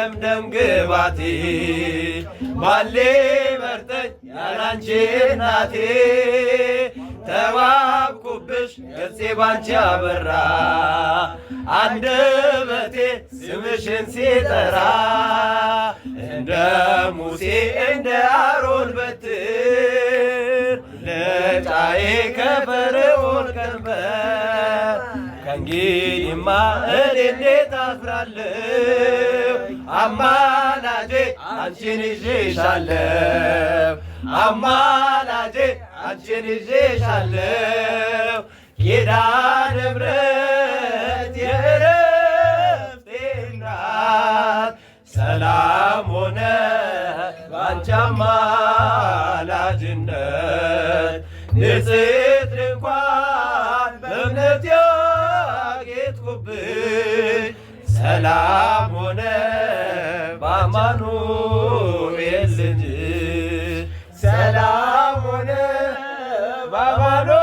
ለምለም ግባቴ ባሌ በርተኝ ያላንቺ እናቴ ተዋብኩብሽ ገጼ ባንቺ አበራ አንደበቴ ስምሽን ሲጠራ እንደ ሙሴ እንደ አሮን በትር ለጫዬ ከፈርዖን ቀንበር ከእንግዲህማ እኔ እንዴት አፍራለሁ አማላጄ አንቺን ይዤሻለሁ አማላጄ አንቺን ይዤሻለሁ ኪዳነ ምሕረት የዕረፍቴ እናት ሰላም ሆነ ባንቺ አማላጅነት ንጽሕት ድንኳን በእምነት ያጌጥኩብሽ ሰላም ሆነ በአማኑኤል ልጅ ሰላም ሆነ በአማኑኤል